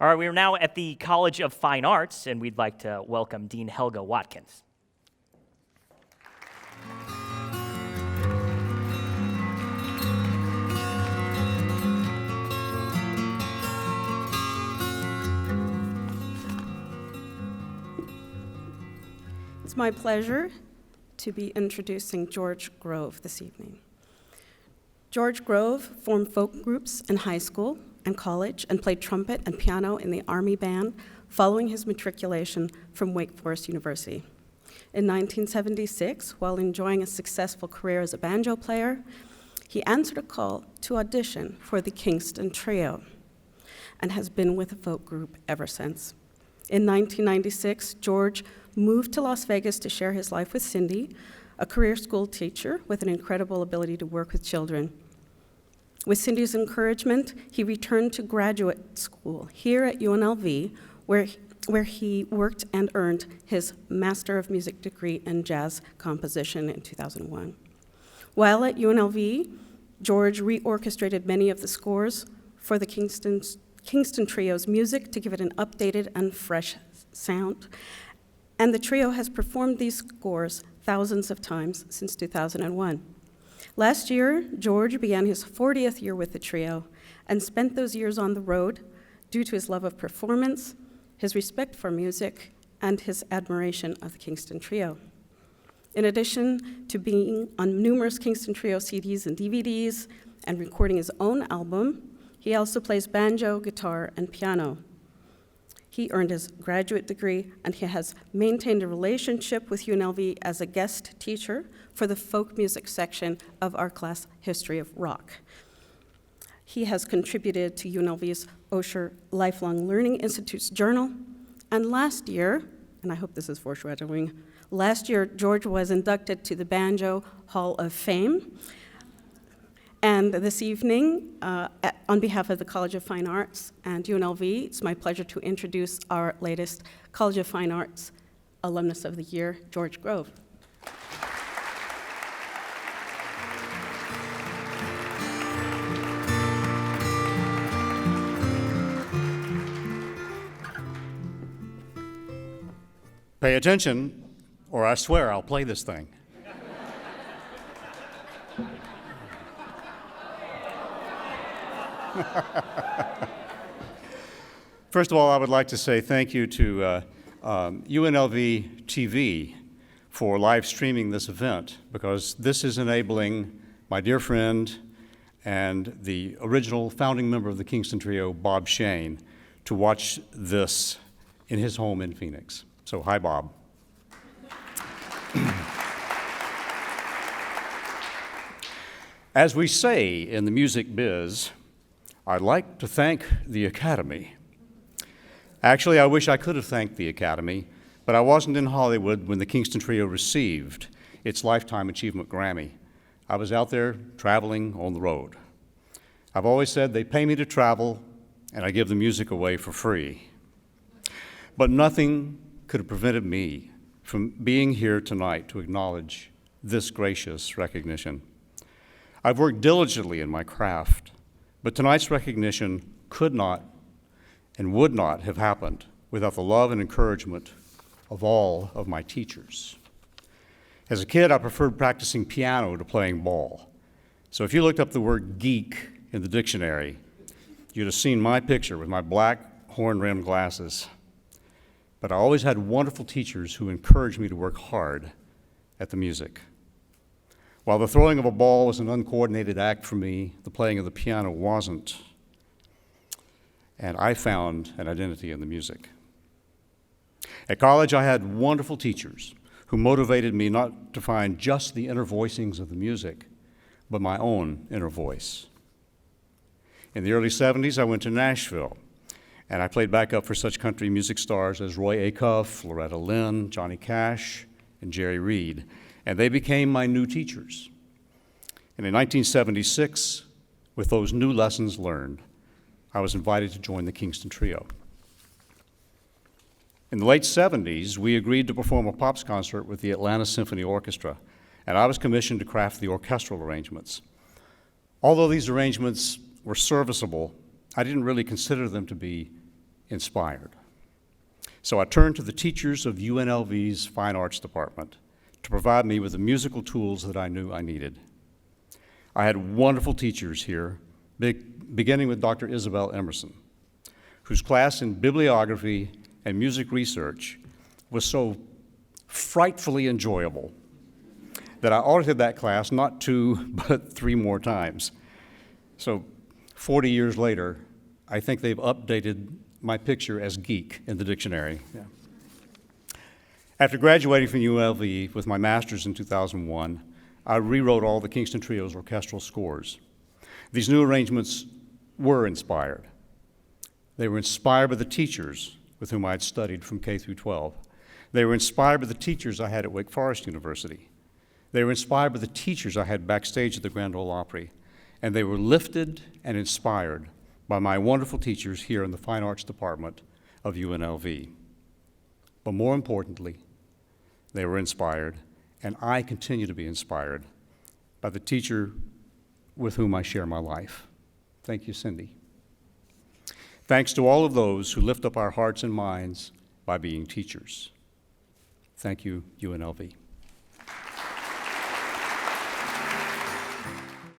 All right, we are now at the College of Fine Arts, and we'd like to welcome Dean Helga Watkins. It's my pleasure to be introducing George Grove this evening. George Grove formed folk groups in high school and college and played trumpet and piano in the Army Band following his matriculation from Wake Forest University. In 1976, while enjoying a successful career as a banjo player, he answered a call to audition for the Kingston Trio and has been with the folk group ever since. In 1996, George moved to Las Vegas to share his life with Cindy, a career school teacher with an incredible ability to work with children. With Cindy's encouragement, he returned to graduate school here at UNLV, where he worked and earned his Master of Music degree in jazz composition in 2001. While at UNLV, George reorchestrated many of the scores for the Kingston Trio's music to give it an updated and fresh sound. And the trio has performed these scores thousands of times since 2001. Last year, George began his 40th year with the trio and spent those years on the road due to his love of performance, his respect for music, and his admiration of the Kingston Trio. In addition to being on numerous Kingston Trio CDs and DVDs and recording his own album, he also plays banjo, guitar, and piano. He earned his graduate degree, and he has maintained a relationship with UNLV as a guest teacher for the folk music section of our class, History of Rock. He has contributed to UNLV's Osher Lifelong Learning Institute's journal, and last year, and I hope this is foreshadowing, last year George was inducted to the Banjo Hall of Fame. And this evening, on behalf of the College of Fine Arts and UNLV, it's my pleasure to introduce our latest College of Fine Arts Alumnus of the Year, George Grove. Pay attention, or I swear I'll play this thing. First of all, I would like to say thank you to UNLV TV for live streaming this event, because this is enabling my dear friend and the original founding member of the Kingston Trio, Bob Shane, to watch this in his home in Phoenix. So, hi, Bob. As we say in the music biz, I'd like to thank the Academy. Actually, I wish I could have thanked the Academy, but I wasn't in Hollywood when the Kingston Trio received its Lifetime Achievement Grammy. I was out there traveling on the road. I've always said they pay me to travel, and I give the music away for free. But nothing could have prevented me from being here tonight to acknowledge this gracious recognition. I've worked diligently in my craft, but tonight's recognition could not and would not have happened without the love and encouragement of all of my teachers. As a kid, I preferred practicing piano to playing ball. So if you looked up the word geek in the dictionary, you'd have seen my picture with my black horn-rimmed glasses. But I always had wonderful teachers who encouraged me to work hard at the music. While the throwing of a ball was an uncoordinated act for me, the playing of the piano wasn't. And I found an identity in the music. At college, I had wonderful teachers who motivated me not to find just the inner voicings of the music, but my own inner voice. In the early 70s, I went to Nashville, and I played backup for such country music stars as Roy Acuff, Loretta Lynn, Johnny Cash, and Jerry Reed. And they became my new teachers. And in 1976, with those new lessons learned, I was invited to join the Kingston Trio. In the late 70s, we agreed to perform a pops concert with the Atlanta Symphony Orchestra, and I was commissioned to craft the orchestral arrangements. Although these arrangements were serviceable, I didn't really consider them to be inspired. So I turned to the teachers of UNLV's Fine Arts Department to provide me with the musical tools that I knew I needed. I had wonderful teachers here, beginning with Dr. Isabel Emerson, whose class in bibliography and music research was so frightfully enjoyable that I audited that class not 2, but 3 more times. So 40 years later, I think they've updated my picture as geek in the dictionary. Yeah. After graduating from UNLV with my master's in 2001, I rewrote all the Kingston Trio's orchestral scores. These new arrangements were inspired. They were inspired by the teachers with whom I had studied from K through 12. They were inspired by the teachers I had at Wake Forest University. They were inspired by the teachers I had backstage at the Grand Ole Opry. And they were lifted and inspired by my wonderful teachers here in the Fine Arts Department of UNLV. But more importantly, they were inspired, and I continue to be inspired by the teacher with whom I share my life. Thank you, Cindy. Thanks to all of those who lift up our hearts and minds by being teachers. Thank you, UNLV.